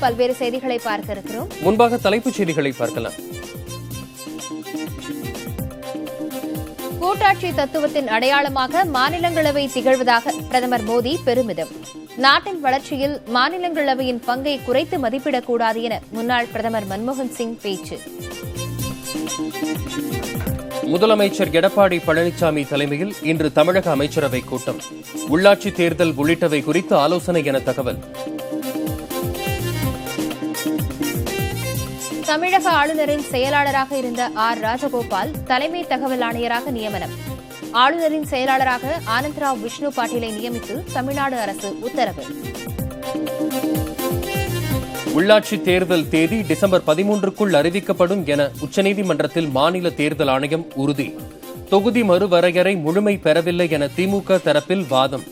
பல்வேறு செய்திகளை பார்க்க இருக்கிறோம். முன்பாக தலைப்புச் செய்திகளை பார்க்கலாம். கூட்டாட்சி தத்துவத்தின் அடையாளமாக மாநிலங்களவை திகழ்வதாக பிரதமர் மோடி பெருமிதம். நாட்டின் வளர்ச்சியில் மாநிலங்களவையின் பங்கை குறைத்து மதிப்பிடக்கூடாது என முன்னாள் பிரதமர் மன்மோகன் சிங் பேச்சு. முதலமைச்சர் எடப்பாடி பழனிசாமி தலைமையில் இன்று தமிழக அமைச்சரவை கூட்டம். உள்ளாட்சி தேர்தல் உள்ளிட்டவை குறித்து ஆலோசனை என தகவல். தமிழக ஆளுநரின் செயலாளராக இருந்த ஆர் ராஜகோபால் தலைமை தகவல் ஆணையராக நியமனம். ஆளுநரின் செயலாளராக ஆனந்த்ராவ் விஷ்ணு பாட்டீலை நியமித்து தமிழ்நாடு அரசு உத்தரவு. உள்ளாட்சி தேர்தல் தேதி டிசம்பர் 13க்குள் அறிவிக்கப்படும் என உச்சநீதிமன்றத்தில் மாநில தேர்தல் ஆணையம் உறுதி. தொகுதி மறுவரையறை முழுமை பெறவில்லை என திமுக தரப்பில் வாதம்.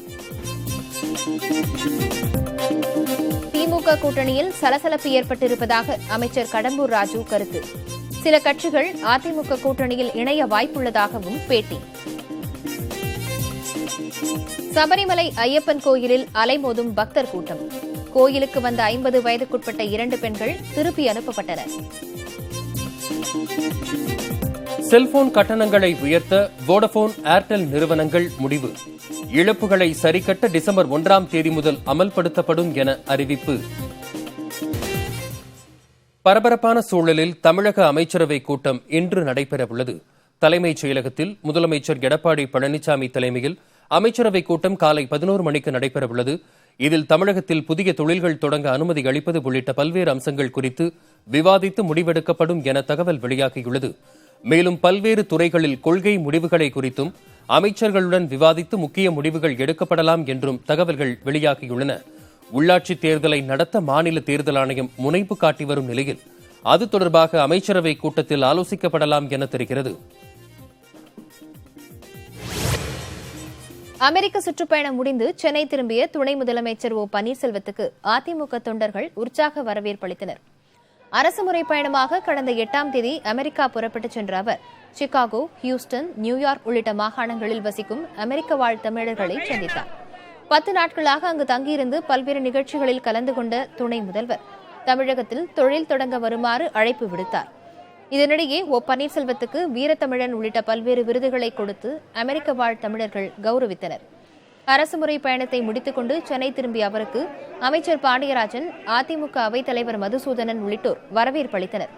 திமுக கூட்டணியில் சலசலப்பு ஏற்பட்டிருப்பதாக அமைச்சர் கடம்பூர் ராஜு கருத்து. சில கட்சிகள் அதிமுக கூட்டணியில் இணைய வாய்ப்புள்ளதாகவும் பேட்டி. சபரிமலை ஐயப்பன் கோயிலில் அலைமோதும் பக்தர் கூட்டம். கோயிலுக்கு வந்த 50 வயதுக்குட்பட்ட 2 பெண்கள் திருப்பி அனுப்பப்பட்டனர். செல்போன் கட்டணங்களை உயர்த்த வோடபோன், ஏர்டெல் நிறுவனங்கள் முடிவு. இழப்புகளை சரிகட்ட டிசம்பர் 1ஆம் தேதி முதல் அமல்படுத்தப்படும் என அறிவிப்பு. பரபரப்பான சூழலில் தமிழக அமைச்சரவை கூட்டம் இன்று நடைபெறவுள்ளது. தலைமைச் செயலகத்தில் முதலமைச்சர் எடப்பாடி பழனிசாமி தலைமையில் அமைச்சரவை கூட்டம் காலை 11 மணிக்கு நடைபெறவுள்ளது. இதில் தமிழகத்தில் புதிய தொழில்கள் தொடங்க அனுமதி அளிப்பது உள்ளிட்ட பல்வேறு அம்சங்கள் குறித்து விவாதித்து முடிவெடுக்கப்படும் என தகவல் வெளியாகியுள்ளது. மேலும் பல்வேறு துறைகளில் கொள்கை முடிவுகளை குறித்தும் அமைச்சர்களுடன் விவாதித்து முக்கிய முடிவுகள் எடுக்கப்படலாம் என்றும் தகவல்கள் வெளியாகியுள்ளன. உள்ளாட்சி தேர்தலை நடத்த மாநில தேர்தல் ஆணையம் முனைப்பு காட்டி வரும் நிலையில் அது தொடர்பாக அமைச்சரவை கூட்டத்தில் ஆலோசிக்கப்படலாம் என தெரிகிறது. அமெரிக்க சுற்றுப்பயணம் முடிந்து சென்னை திரும்பிய துணை முதலமைச்சர் ஓ பன்னீர்செல்வத்துக்கு அதிமுக தொண்டர்கள் உற்சாக வரவேற்பளித்தனர். அரசுமுறை பயணமாக கடந்த 8ஆம் தேதி அமெரிக்கா புறப்பட்டுச் சென்ற அவர் சிகாகோ, ஹியூஸ்டன், நியூயார்க் உள்ளிட்ட மாகாணங்களில் வசிக்கும் அமெரிக்க வாழ் தமிழர்களை சந்தித்தார். 10 நாட்களாக அங்கு தங்கியிருந்து பல்வேறு நிகழ்ச்சிகளில் கலந்து கொண்ட துணை முதல்வர் தமிழகத்தில் தொழில் தொடங்க வருமாறு அழைப்பு விடுத்தார். இதனிடையே ஓ பன்னீர்செல்வத்துக்கு வீரத்தமிழன் உள்ளிட்ட பல்வேறு விருதுகளை கொடுத்து அமெரிக்க வாழ் தமிழர்கள் கௌரவித்தனர். அரசுமுறை பயணத்தை முடித்துக் கொண்டு சென்னை திரும்பிய அவருக்கு அமைச்சர் பாண்டியராஜன், அதிமுக அவைத்தலைவர் மதுசூதனன் உள்ளிட்டோர் வரவேற்பளித்தனர்.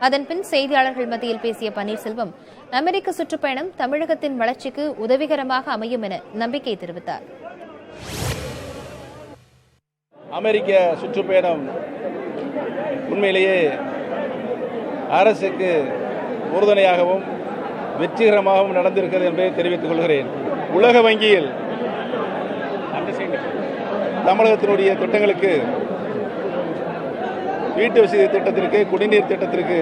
அதன்பின் செய்தியாளர்கள் மத்தியில் பேசிய பன்னீர்செல்வம் அமெரிக்க சுற்றுப்பயணம் தமிழகத்தின் வளர்ச்சிக்கு உதவிகரமாக அமையும் என நம்பிக்கை தெரிவித்தார். அமெரிக்க சுற்றுப்பயணம் உண்மையிலேயே அரசுக்கு உறுதுணையாகவும் வெற்றிகரமாகவும் நடந்திருக்கிறது என்பதை தெரிவித்துக் கொள்கிறேன். உலக வங்கியில் தமிழகத்தினுடைய திட்டங்களுக்கு, வீட்டு வசதி திட்டத்திற்கு, குடிநீர் திட்டத்திற்கு,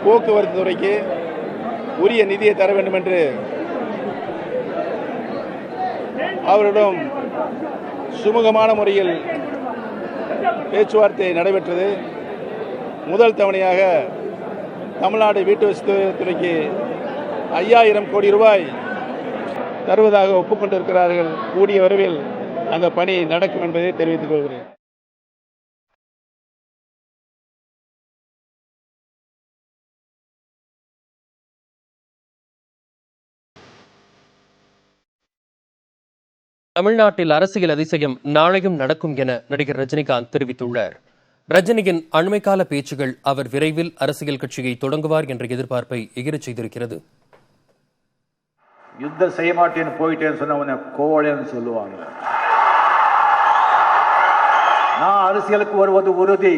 போக்குவரத்து துறைக்கு உரிய நிதியை தர வேண்டும் என்று அவரிடம் சுமூகமான முறையில் பேச்சுவார்த்தை நடைபெற்றது. முதல் தவணையாக தமிழ்நாடு வீட்டு வசதி துறைக்கு 5000 கோடி ரூபாய் தருவதாக ஒப்புக்கொண்டிருக்கிறார்கள். கூடிய விரைவில் அந்த பணி நடக்கும் என்பதை தெரிவித்துக் கொள்கிறேன். தமிழ்நாட்டில் அரசியல் அதிசயம் நாளையும் நடக்கும் என நடிகர் ரஜினிகாந்த் தெரிவித்துள்ளார். ரஜினியின் அண்மைக்கால பேச்சுகள் அவர் விரைவில் அரசியல் கட்சியை தொடங்குவார் என்ற எதிர்பார்ப்பை எகிரச் செய்திருக்கிறது. யுத்தம் செய்ய மாட்டேன்னு போயிட்டேன்னு சொன்ன கோவலன்னு சொல்லுவாங்க. நான் அரசியலுக்கு வருவது உறுதி.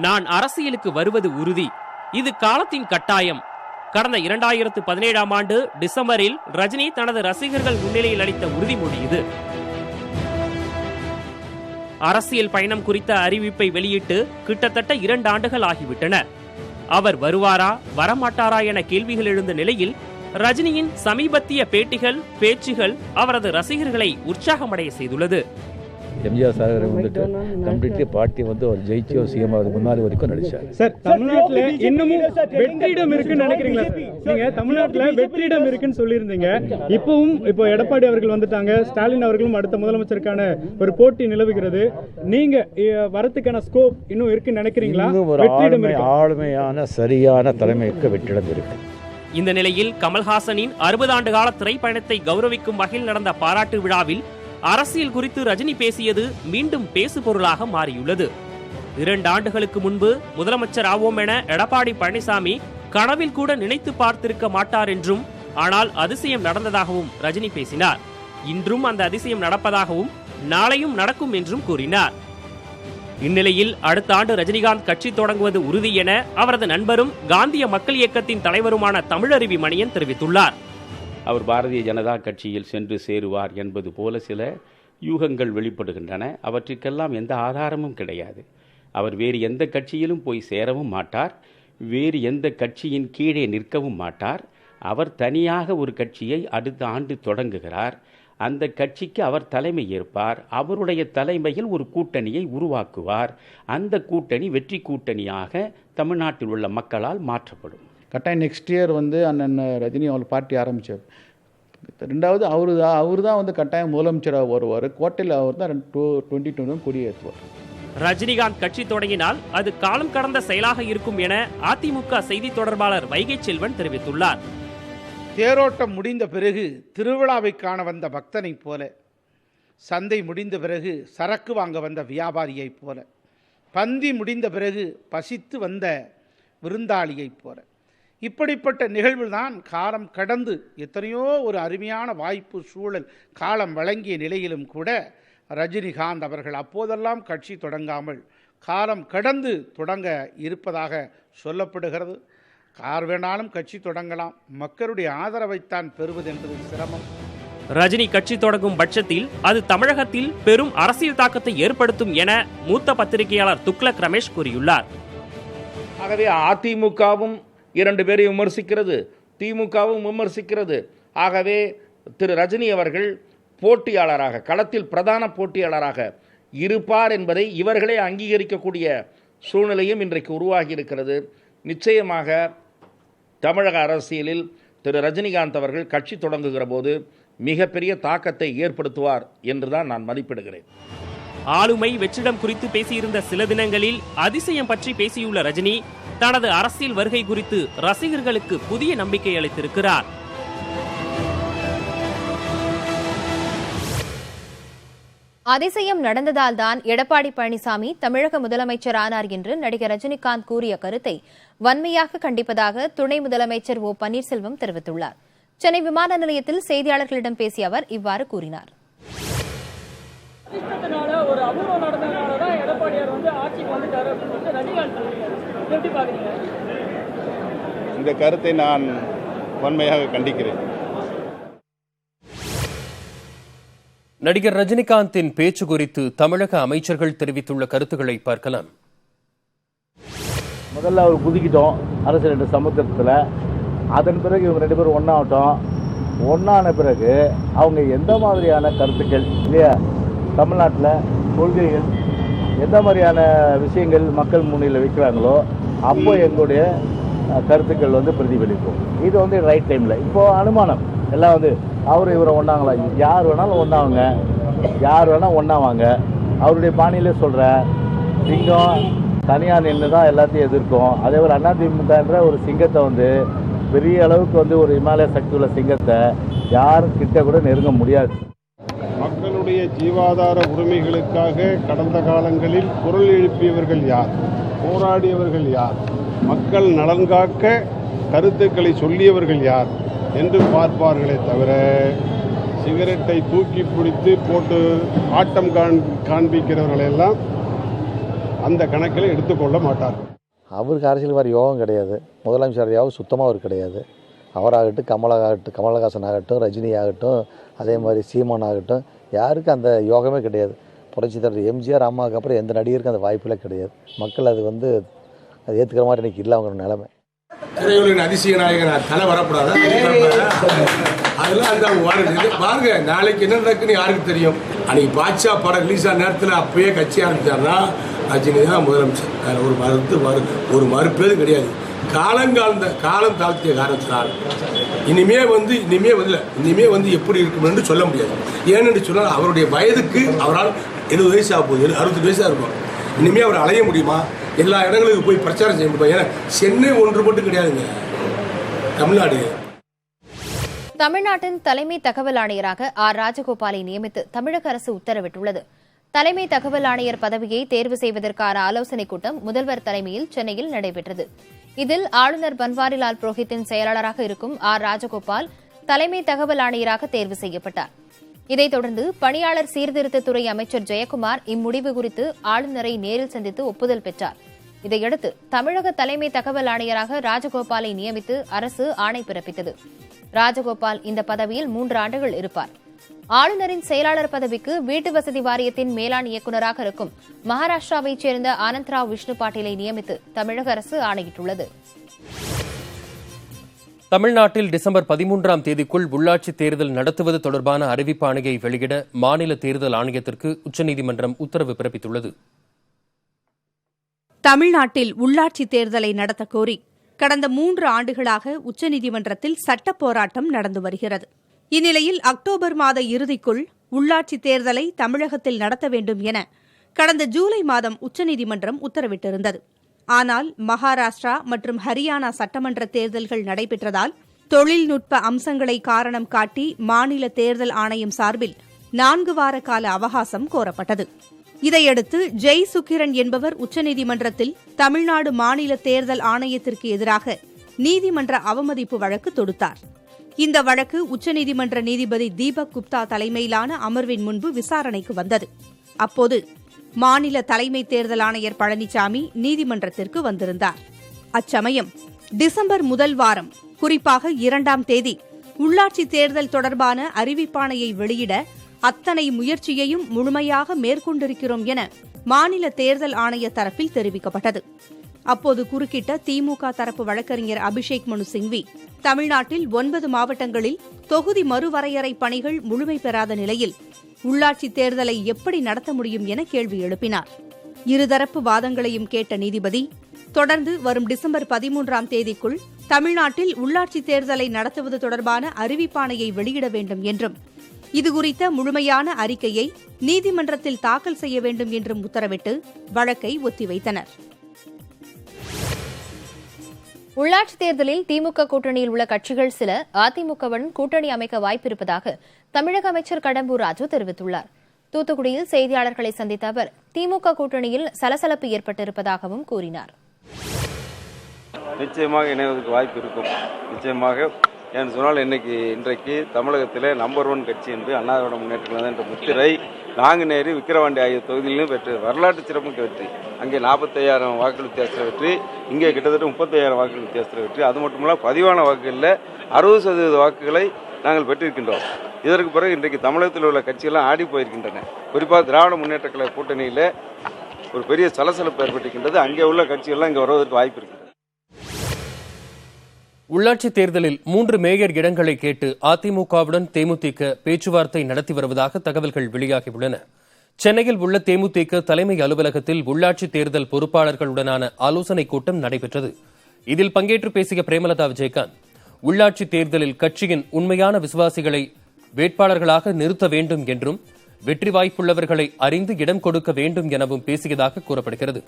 நான் அரசியலுக்கு வருவது உறுதி. இது காலத்தின் கட்டாயம். கடந்த 2017ஆம் ஆண்டு டிசம்பரில் ரஜினி தனது ரசிகர்கள் முன்னிலையில் அளித்த உறுதிமொழி இது. அரசியல் பயணம் குறித்த அறிவிப்பை வெளியிட்டு கிட்டத்தட்ட 2 ஆண்டுகள் ஆகிவிட்டன. அவர் வருவாரா வரமாட்டாரா என கேள்விகள் எழுந்த நிலையில் ரஜினியின் சமீபத்திய பேட்டிகள், பேச்சுகள் அவரது ரசிகர்களை உற்சாகமடைய செய்துள்ளது. எம்ஜிஆர் சார் வந்துட்டு கம்ப்ளீட்லி பார்ட்டி வந்து ஒரு ஜெயிச்சு ஒரு சிஎம் அது முன்னாடி வரைக்கும் நடிச்சார். சார், தமிழ்நாட்டில் இன்னமும் வெற்றிடம் இருக்குன்னு நினைக்கிறீங்களா? நீங்க தமிழ்நாட்டில் வெற்றிடம் இருக்குன்னு சொல்லியிருந்தீங்க. இப்போ எடப்பாடி அவர்கள் வந்துட்டாங்க, ஸ்டாலின் அவர்களும் அடுத்த முதலமைச்சருக்கான ஒரு போட்டி நிலவுகிறது. நீங்க வரத்துக்கான ஸ்கோப் இன்னும் இருக்குன்னு நினைக்கிறீங்களா? ஒரு ஆளுமையான சரியான தலைமைக்கு வெற்றிடம் இருக்கு. இந்த நிலையில் கமல்ஹாசனின் 60 ஆண்டு கால திரைப்பயணத்தை கௌரவிக்கும் வகையில் நடந்த பாராட்டு விழாவில் அரசியல் குறித்து ரஜினி பேசியது மீண்டும் பேசு பொருளாக மாறியுள்ளது. 2 ஆண்டுகளுக்கு முன்பு முதலமைச்சர் ஆவோம் என எடப்பாடி பழனிசாமி கனவில் கூட நினைத்து பார்த்திருக்க மாட்டார் என்றும், ஆனால் அதிசயம் நடந்ததாகவும் ரஜினி பேசினார். இன்றும் அந்த அதிசயம் நடப்பதாகவும் நாளையும் நடக்கும் என்றும் கூறினார். இந்நிலையில் அடுத்த ஆண்டு ரஜினிகாந்த் கட்சி தொடங்குவது உறுதி என அவரது நண்பரும் காந்திய மக்கள் இயக்கத்தின் தலைவருமான தமிழருவி மணியன் தெரிவித்துள்ளார். அவர் பாரதிய ஜனதா கட்சியில் சென்று சேருவார் என்பது போல சில யூகங்கள் வெளிப்படுகின்றன. அவற்றுக்கெல்லாம் எந்த ஆதாரமும் கிடையாது. அவர் வேறு எந்த கட்சியிலும் போய் சேரவும் மாட்டார், வேறு எந்த கட்சியின் கீழே நிற்கவும் மாட்டார். அவர் தனியாக ஒரு கட்சியை அடுத்த ஆண்டு தொடங்குகிறார். அந்த கட்சிக்கு அவர் தலைமை ஏற்பார். அவருடைய தலைமையில் ஒரு கூட்டணியை உருவாக்குவார். அந்த கூட்டணி வெற்றி கூட்டணியாக தமிழ்நாட்டில் உள்ள மக்களால் மாற்றப்படும். கட்டாயம் நெக்ஸ்ட் இயர் வந்து அண்ணன் ரஜினி அவர் பார்ட்டி ஆரம்பித்தார். 2வது அவர் தான் வந்து கட்டாயம் முதலமைச்சராக வருவார். கோட்டையில் அவர் தான் 2022 கொடியேற்றுவார். ரஜினிகாந்த் கட்சி தொடங்கினால் அது காலம் கடந்த செயலாக இருக்கும் என அதிமுக செய்தி தொடர்பாளர் வைகை செல்வன் தெரிவித்துள்ளார். தேரோட்டம் முடிந்த பிறகு திருவிழாவை காண வந்த பக்தனைப் போல, சந்தை முடிந்த பிறகு சரக்கு வாங்க வந்த வியாபாரியைப் போல, பந்தி முடிந்த பிறகு பசித்து வந்த விருந்தாளியைப் போல, இப்படிப்பட்ட நிகழ்வுதான் காலம் கடந்து எத்தனையோ ஒரு அருமையான வாய்ப்பு சூழல் காலம் வழங்கிய நிலையிலும் கூட ரஜினிகாந்த் அவர்கள் அப்போதெல்லாம் கட்சி தொடங்காமல் காலம் கடந்து தொடங்க இருப்பதாக சொல்லப்படுகிறது. யார் வேணாலும் கட்சி தொடங்கலாம், மக்களுடைய ஆதரவைத்தான் பெறுவது என்பது சிரமம். ரஜினி கட்சி தொடங்கும் பட்சத்தில் அது தமிழகத்தில் பெரும் அரசியல் தாக்கத்தை ஏற்படுத்தும் என மூத்த பத்திரிகையாளர் துக்ளக் ரமேஷ் கூறியுள்ளார். ஆகவே அதிமுகவும் 2 பேரை விமர்சிக்கிறது, திமுகவும் விமர்சிக்கிறது. ஆகவே திரு ரஜினி அவர்கள் போட்டியாளராக, களத்தில் பிரதான போட்டியாளராக இருப்பார் என்பதை இவர்களே அங்கீகரிக்கக்கூடிய சூழ்நிலையும் இன்றைக்கு உருவாகி இருக்கிறது. நிச்சயமாக தமிழக அரசியலில் திரு ரஜினிகாந்த் அவர்கள் கட்சி தொடங்குகிற போது மிகப்பெரிய தாக்கத்தை ஏற்படுத்துவார் என்றுதான் நான் மதிப்பிடுகிறேன். ஆளுமை வெற்றிடம் குறித்து பேசியிருந்த சில தினங்களில் அதிசயம் பற்றி பேசியுள்ள ரஜினி தனது அரசியல் வருகை குறித்து ரசிகர்களுக்கு புதிய நம்பிக்கை அளித்திருக்கிறார். அதிசயம் நடந்ததால் தான் எடப்பாடி பழனிசாமி தமிழக முதலமைச்சர் ஆனார் என்று நடிகர் ரஜினிகாந்த் கூறிய கருத்தை வன்மையாக கண்டிப்பதாக துணை முதலமைச்சர் ஓ பன்னீர்செல்வம் தெரிவித்துள்ளார். சென்னை விமான நிலையத்தில் செய்தியாளர்களிடம் பேசிய அவர் இவ்வாறு கூறினார். இந்த கருத்தை நான் வன்மையாக கண்டிக்கிறேன். நடிகர் ரஜினிகாந்தின் பேச்சு குறித்து தமிழக அமைச்சர்கள் தெரிவித்துள்ள கருத்துக்களை பார்க்கலாம். முதல்ல அவர் குதிக்கிட்டோம் அரசியல் சமுத்திரத்தில். அதன் பிறகு இவங்க 2 பேரும் ஒன்றாகட்டும். ஒன்றான பிறகு அவங்க எந்த மாதிரியான கருத்துக்கள் இல்லையா, தமிழ்நாட்டில் கொள்கைகள் எந்த மாதிரியான விஷயங்கள் மக்கள் முன்னிலையில் வைக்கிறாங்களோ அப்போ எங்களுடைய கருத்துக்கள் வந்து பிரதிபலிக்கும். இது வந்து ரைட் டைமில். இப்போது அனுமானம் எல்லாம் வந்து அவர் இவரை ஒன்றாங்களா, யார் வேணாலும் ஒன்றாவுங்க, யார் வேணால் ஒன்றாவாங்க. அவருடைய பாணியிலே சொல்கிற சிங்கம் தனியாக நின்று தான் எல்லாத்தையும் எதிர்க்கும். அதே போல் அதிமுகன்ற ஒரு சிங்கத்தை வந்து பெரிய அளவுக்கு வந்து ஒரு இமாலய சக்தி உள்ள சிங்கத்தை யாரும் கிட்ட கூட நெருங்க முடியாது. மக்களுடைய ஜீவாதார உரிமைகளுக்காக கடந்த காலங்களில் குரல் எழுப்பியவர்கள் யார், போராடியவர்கள் யார், மக்கள் நலன் காக்க கருத்துக்களை சொல்லியவர்கள் யார் என்று பார்ப்பார்களே தவிர சிகரெட்டை தூக்கி பிடித்து போட்டு ஆட்டம் காண்பிக்கிறவர்களெல்லாம் அந்த கணக்கில் எடுத்துக்கொள்ள மாட்டார்கள். அவருக்கு அரசியல் வர யோகம் கிடையாது. முதலமைச்சர் யோகம் சுத்தமாக அவர் கிடையாது. அவராகட்டும், கமலஹாசன் ஆகட்டும், ரஜினி ஆகட்டும், அதே மாதிரி சீமான் ஆகட்டும், யாருக்கும் அந்த யோகமே கிடையாது. புரட்சி தலைவர் எம்ஜிஆர் அம்மாவுக்கு அப்புறம் எந்த நடிகருக்கும் அந்த வாய்ப்பெல்லாம் கிடையாது. மக்கள் அது வந்து அது ஏற்றுக்கிற மாதிரி இன்றைக்கி இல்லை அவங்க நிலைமை. திரையுலகின் அதிசய நாயகன் தலை வரக்கூடாது. அதெல்லாம் அந்த பாருங்க, நாளைக்கு என்ன நடக்குன்னு யாருக்கு தெரியும். அன்னைக்கு பாட்ஷா படம் ரிலீஸ் ஆன நேரத்தில் அப்பயே கட்சி ஆரம்பிச்சாருன்னா ரஜினி தான் முதலமைச்சர். ஒரு மறுப்பேது கிடையாது. காலம் தாழ்த்திய காரணத்தினால் இனிமே எப்படி இருக்கும் என்று சொல்ல முடியாது. ஏனென்று சொன்னால் அவருடைய வயதுக்கு அவரால் 70 வயசு ஆக போகுது, 68 வயசாக இருக்கும். இனிமே அவர் அலைய முடியுமா? எல்லா இடங்களுக்கு போய் பிரச்சாரம் செய்ய முடியுமா? ஏன்னா சென்னை ஒன்று மட்டும் கிடையாதுங்க, தமிழ்நாடு. தமிழ்நாட்டின் தலைமை தகவல் ஆணையராக ஆர் ராஜகோபாலை நியமித்து தமிழக அரசு உத்தரவிட்டுள்ளது. தலைமை தகவல் ஆணையர் பதவியை தேர்வு செய்வதற்கான ஆலோசனைக் கூட்டம் முதல்வர் தலைமையில் சென்னையில் நடைபெற்றது. இதில் ஆளுநர் பன்வாரிலால் புரோஹித்தின் செயலாளராக இருக்கும் ஆர் ராஜகோபால் தலைமை தகவல் ஆணையராக தேர்வு செய்யப்பட்டார். இதைத் தொடர்ந்து பணியாளர் சீர்திருத்தத்துறை அமைச்சர் ஜெயக்குமார் இம்முடிவு குறித்து ஆளுநரை நேரில் சந்தித்து ஒப்புதல் பெற்றார். இதையடுத்து தமிழக தலைமை தகவல் ஆணையராக ராஜகோபாலை நியமித்து அரசு ஆணை பிறப்பித்தது. ராஜகோபால் இந்த பதவியில் 3 ஆண்டுகள் இருப்பார். ஆளுநரின் செயலாளர் பதவிக்கு வீட்டு வசதி வாரியத்தின் மேலாண் இயக்குநராக இருக்கும் மகாராஷ்டிராவைச் சேர்ந்த ஆனந்த்ராவ் விஷ்ணு பாட்டீலை நியமித்து தமிழக அரசு ஆணையிட்டுள்ளது. தமிழ்நாட்டில் டிசம்பர் 13ஆம் தேதிக்குள் உள்ளாட்சித் தேர்தல் நடத்துவது தொடர்பான அறிவிப்பாணையை வெளியிட மாநில தேர்தல் ஆணையத்திற்கு உச்சநீதிமன்றம் உத்தரவு பிறப்பித்துள்ளது. தமிழ்நாட்டில் உள்ளாட்சித் தேர்தலை நடத்த கோரி கடந்த 3 ஆண்டுகளாக உச்சநீதிமன்றத்தில் சட்டப் போராட்டம் நடந்து வருகிறது. இந்நிலையில் அக்டோபர் மாத இறுதிக்குள் உள்ளாட்சித் தேர்தலை தமிழகத்தில் நடத்த வேண்டும் என கடந்த ஜூலை மாதம் உச்சநீதிமன்றம் உத்தரவிட்டிருந்தது. ஆனால் மகாராஷ்டிரா மற்றும் ஹரியானா சட்டமன்ற தேர்தல்கள் நடைபெற்றதால் தொழில்நுட்ப அம்சங்களை காரணம் காட்டி மாநில தேர்தல் ஆணையம் சார்பில் 4 வார கால அவகாசம் கோரப்பட்டது. இதையடுத்து ஜெய் சுக்கிரன் என்பவர் உச்சநீதிமன்றத்தில் தமிழ்நாடு மாநில தேர்தல் ஆணையத்திற்கு எதிராக நீதிமன்ற அவமதிப்பு வழக்கு தொடுத்தார். இந்த வழக்கு உச்சநீதிமன்ற நீதிபதி தீபக் குப்தா தலைமையிலான அமர்வின் முன்பு விசாரணைக்கு வந்தது. அப்போது மாநில தலைமை தேர்தல் ஆணையர் பழனிசாமி நீதிமன்றத்திற்கு வந்திருந்தார். அச்சமயம் டிசம்பர் முதல் வாரம், குறிப்பாக 2ஆம் தேதி உள்ளாட்சி தேர்தல் தொடர்பான அறிவிப்பாணையை வெளியிட அத்தனை முயற்சியையும் முழுமையாக மேற்கொண்டிருக்கிறோம் என மாநில தேர்தல் ஆணைய தரப்பில் தெரிவிக்கப்பட்டது. அப்போது குறுக்கிட்ட திமுக தரப்பு வழக்கறிஞர் அபிஷேக் மனு சிங்வி, தமிழ்நாட்டில் 9 மாவட்டங்களில் தொகுதி மறுவரையறை பணிகள் முழுமை பெறாத நிலையில் உள்ளாட்சித் தேர்தலை எப்படி நடத்த முடியும் என கேள்வி எழுப்பினார். இருதரப்பு வாதங்களையும் கேட்ட நீதிபதி தொடர்ந்து வரும் டிசம்பர் 13ஆம் தேதிக்குள் தமிழ்நாட்டில் உள்ளாட்சித் தேர்தலை நடத்துவது தொடர்பான அறிவிப்பாணையை வெளியிட வேண்டும் என்றும் இதுகுறித்த முழுமையான அறிக்கையை நீதிமன்றத்தில் தாக்கல் செய்ய வேண்டும் என்றும் உத்தரவிட்டு வழக்கை ஒத்திவைத்தனர். உள்ளாட்சித் தேர்தலில் திமுக கூட்டணியில் உள்ள கட்சிகள் சில அதிமுகவுடன் கூட்டணி அமைக்க வாய்ப்பிருப்பதாக தமிழக அமைச்சர் கடம்பூர் ராஜு தெரிவித்துள்ளார். தூத்துக்குடியில் செய்தியாளர்களை சந்தித்த அவர் திமுக கூட்டணியில் சலசலப்பு ஏற்பட்டிருப்பதாகவும் கூறினார். நிச்சயமாக இணைவதற்கு வாய்ப்பு இருக்கும். நிச்சயமாக ஏன்னு சொன்னால் இன்றைக்கு தமிழகத்திலே நம்பர் 1 கட்சி என்று அண்ணா திராவிட முன்னேற்ற கழகம் என்ற முத்திரை நாங்குநேரி, விக்கிரவாண்டி ஆகிய தொகுதிகளிலும் பெற்று வரலாற்று சிறப்புமிக்க வெற்றி. அங்கே 45,000 வாக்குகள் வித்தியாசத்தில் வெற்றி, இங்கே கிட்டத்தட்ட 35,000 வாக்குகள் வித்தியாசத்தில் வெற்றி. அது மட்டுமல்ல, பதிவான வாக்குகளில் 60% வாக்குகளை நாங்கள் பெற்றிருக்கின்றோம். இதற்கு பிறகு இன்றைக்கு தமிழகத்தில் உள்ள கட்சிகள்லாம் ஆடி போயிருக்கின்றன. குறிப்பாக திராவிட முன்னேற்ற கழக கூட்டணியில் ஒரு பெரிய சலசலப்பு ஏற்பட்டிருக்கின்றது. அங்கே உள்ள கட்சிகள்லாம் இங்கே வருவதற்கு வாய்ப்பு இருக்கின்றது. உள்ளாட்சித் தேர்தலில் 3 மேயர் இடங்களை கேட்டு அதிமுகவுடன் தேமுதிக பேச்சுவார்த்தை நடத்தி வருவதாக தகவல்கள் வெளியாகியுள்ளன. சென்னையில் உள்ள தேமுதிக தலைமை அலுவலகத்தில் உள்ளாட்சித் தேர்தல் பொறுப்பாளர்களுடனான ஆலோசனைக் கூட்டம் நடைபெற்றது. இதில் பங்கேற்று பேசிய பிரேமலதா விஜயகாந்த், உள்ளாட்சித் தேர்தலில் கட்சியின் உண்மையான விசுவாசிகளை வேட்பாளர்களாக நிறுத்த வேண்டும் என்றும் வெற்றி வாய்ப்புள்ளவர்களை அறிந்து இடம் கொடுக்க வேண்டும் எனவும் பேசியதாக கூறப்படுகிறது.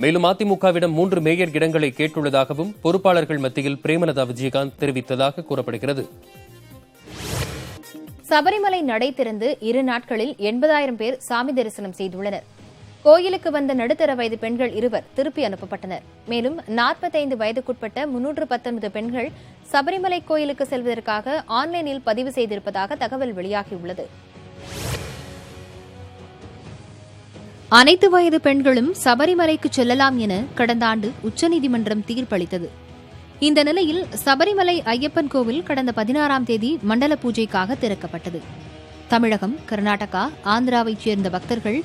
மேலும் அதிமுகவிடம் 3 மேயர் இடங்களை கேட்டுள்ளதாகவும் பொறுப்பாளர்கள் மத்தியில் பிரேமலதா விஜயகாந்த் தெரிவித்ததாக கூறப்படுகிறது. சபரிமலை நடை திறந்து 2 நாட்களில் 80,000 பேர் சாமி தரிசனம் செய்துள்ளனர். கோயிலுக்கு வந்த நடுத்தர வயது பெண்கள் 2 திருப்பி அனுப்பப்பட்டனர். மேலும் 45 வயதுக்குட்பட்ட 319 பெண்கள் சபரிமலை கோயிலுக்கு செல்வதற்காக ஆன்லைனில் பதிவு செய்திருப்பதாக தகவல் வெளியாகியுள்ளது. அனைத்து வயது பெண்களும் சபரிமலைக்கு செல்லலாம் என கடந்த ஆண்டு உச்சநீதிமன்றம் தீர்ப்பளித்தது. இந்த நிலையில் சபரிமலை ஐயப்பன் கோவில் கடந்த 16ஆம் தேதி மண்டல பூஜைக்காக திறக்கப்பட்டது. தமிழகம், கர்நாடகா, ஆந்திராவைச் சேர்ந்த பக்தர்கள்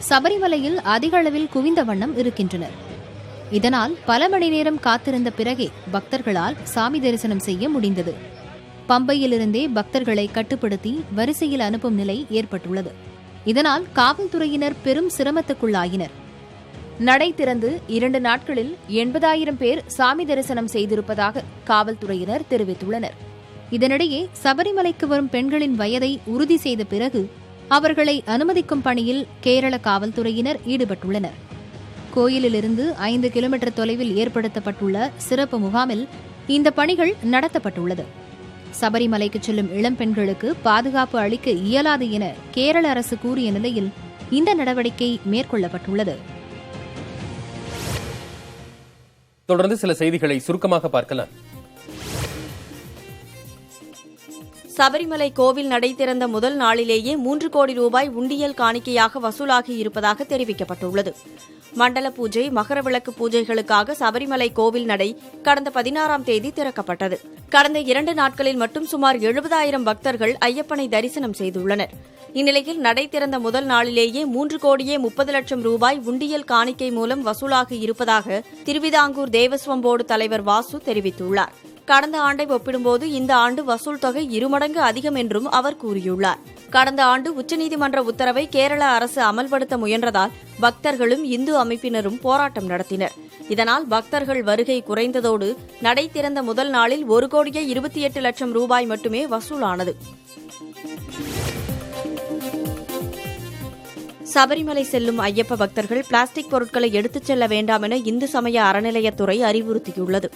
சபரிமலையில் அதிக அளவில் குவிந்த வண்ணம் இருக்கின்றனர். இதனால் பல மணி நேரம் காத்திருந்த பிறகே பக்தர்களால் சாமி தரிசனம் செய்ய முடிந்தது. பம்பையிலிருந்தே பக்தர்களை கட்டுப்படுத்தி வரிசையில் அனுப்பும் நிலை ஏற்பட்டுள்ளது. இதனால் காவல்துறையினர் பெரும் சிரமத்துக்குள்ளாயினர். நடை திறந்து 2 நாட்களில் 80,000 பேர் சாமி தரிசனம் செய்திருப்பதாக காவல்துறையினர் தெரிவித்துள்ளனர். இதனிடையே சபரிமலைக்கு வரும் பெண்களின் வயதை உறுதி செய்த பிறகு அவர்களை அனுமதிக்கும் பணியில் கேரள காவல்துறையினர் ஈடுபட்டுள்ளனர். கோயிலிலிருந்து 5 கிலோமீட்டர் தொலைவில் ஏற்படுத்தப்பட்டுள்ள சிறப்பு முகாமில் இந்த பணிகள் நடத்தப்பட்டுள்ளது. சபரிமலைக்கு செல்லும் இளம் பெண்களுக்கு பாதுகாப்பு அளிக்க இயலாது என கேரள அரசு கூறிய நிலையில் இந்த நடவடிக்கை மேற்கொள்ளப்பட்டுள்ளது. தொடர்ந்து சில செய்திகளை சுருக்கமாக பார்க்கலாம். சபரிமலை கோவில் நடை திறந்த முதல் நாளிலேயே 3 கோடி ரூபாய் உண்டியல் காணிக்கையாக வசூலாகி இருப்பதாக தெரிவிக்கப்பட்டுள்ளது. மண்டல பூஜை, மகர விளக்கு பூஜைகளுக்காக சபரிமலை கோவில் நடை கடந்த 16ஆம் தேதி திறக்கப்பட்டது. கடந்த 2 நாட்களில் மட்டும் சுமார் 70,000 பக்தர்கள் ஐயப்பனை தரிசனம் செய்துள்ளனர். இந்நிலையில் நடை திறந்த முதல் நாளிலேயே 3 கோடியே 30 லட்சம் ரூபாய் உண்டியல் காணிக்கை மூலம் வசூலாகி இருப்பதாக திருவிதாங்கூர் தேவஸ்வம் போர்டு தலைவர் வாசு தெரிவித்துள்ளார். கடந்த ஆண்டை ஒப்பிடும்போது இந்த ஆண்டு வசூல் தொகை 2 மடங்கு அதிகம் என்றும் அவர் கூறியுள்ளார். கடந்த ஆண்டு உச்சநீதிமன்ற உத்தரவை கேரள அரசு அமல்படுத்த முயன்றதால் பக்தர்களும் இந்து அமைப்பினரும் போராட்டம் நடத்தினர். இதனால் பக்தர்கள் வருகை குறைந்ததோடு நடை திறந்த முதல் நாளில் 1 கோடியே 28 லட்சம் ரூபாய் மட்டுமே வசூலானது. சபரிமலை செல்லும் ஐயப்ப பக்தர்கள் பிளாஸ்டிக் பொருட்களை எடுத்துச் செல்ல வேண்டாம் என இந்து சமய அறநிலையத்துறை அறிவுறுத்தியுள்ளது.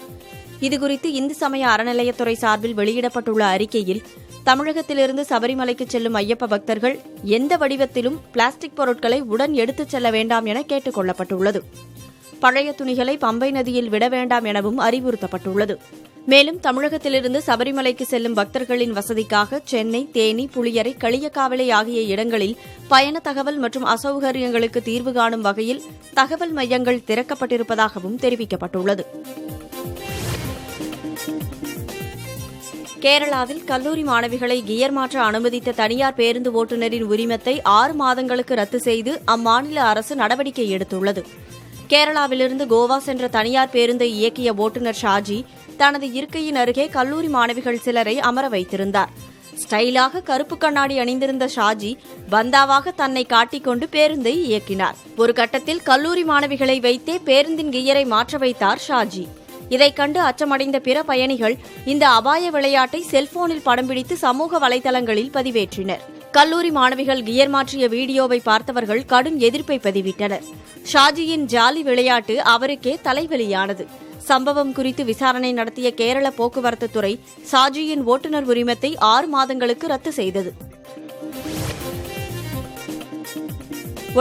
இதுகுறித்து இந்து சமய அறநிலையத்துறை சார்பில் வெளியிடப்பட்டுள்ள அறிக்கையில், தமிழகத்திலிருந்து சபரிமலைக்கு செல்லும் ஐயப்ப பக்தர்கள் எந்த வடிவத்திலும் பிளாஸ்டிக் பொருட்களை உடன் எடுத்துச் செல்ல வேண்டாம் என கேட்டுக் கொள்ளப்பட்டுள்ளது. பழைய துணிகளை பம்பை நதியில் விட வேண்டாம் எனவும் அறிவுறுத்தப்பட்டுள்ளது. மேலும் தமிழகத்திலிருந்து சபரிமலைக்கு செல்லும் பக்தர்களின் வசதிக்காக சென்னை, தேனி, புளியரை, களியக்காவிளை ஆகிய இடங்களில் பயண தகவல் மற்றும் அசௌகரியங்களுக்கு தீர்வு காணும் வகையில் தகவல் மையங்கள் திறக்கப்பட்டிருப்பதாகவும் தெரிவிக்கப்பட்டுள்ளது. கேரளாவில் கல்லூரி மாணவிகளை கியர் மாற்ற அனுமதித்த தனியார் பேருந்து ஓட்டுநரின் உரிமத்தை 6 மாதங்களுக்கு ரத்து செய்து அம்மாநில அரசு நடவடிக்கை எடுத்துள்ளது. கேரளாவிலிருந்து கோவா சென்ற தனியார் பேருந்தை இயக்கிய ஓட்டுநர் ஷாஜி தனது இருக்கையின் அருகே கல்லூரி மாணவிகள் சிலரை அமர வைத்திருந்தார். ஸ்டைலாக கருப்பு கண்ணாடி அணிந்திருந்த ஷாஜி பந்தாவாக தன்னை காட்டிக்கொண்டு பேருந்தை இயக்கினார். ஒரு கட்டத்தில் கல்லூரி மாணவிகளை வைத்தே பேருந்தின் கியரை மாற்ற வைத்தார் ஷாஜி. இதைக் கண்டு அச்சமடைந்த பிற பயணிகள் இந்த அபாய விளையாட்டை செல்போனில் படம் பிடித்து சமூக வலைதளங்களில் பதிவேற்றினர். கல்லூரி மாணவிகள் கியர் மாற்றிய வீடியோவை பார்த்தவர்கள் கடும் எதிர்ப்பை பதிவிட்டனர். ஷாஜியின் ஜாலி விளையாட்டு அவருக்கே தலைவலியானது. சம்பவம் குறித்து விசாரணை நடத்திய கேரள போக்குவரத்து துறை ஷாஜியின் ஓட்டுநர் உரிமத்தை 6 மாதங்களுக்கு ரத்து செய்தது.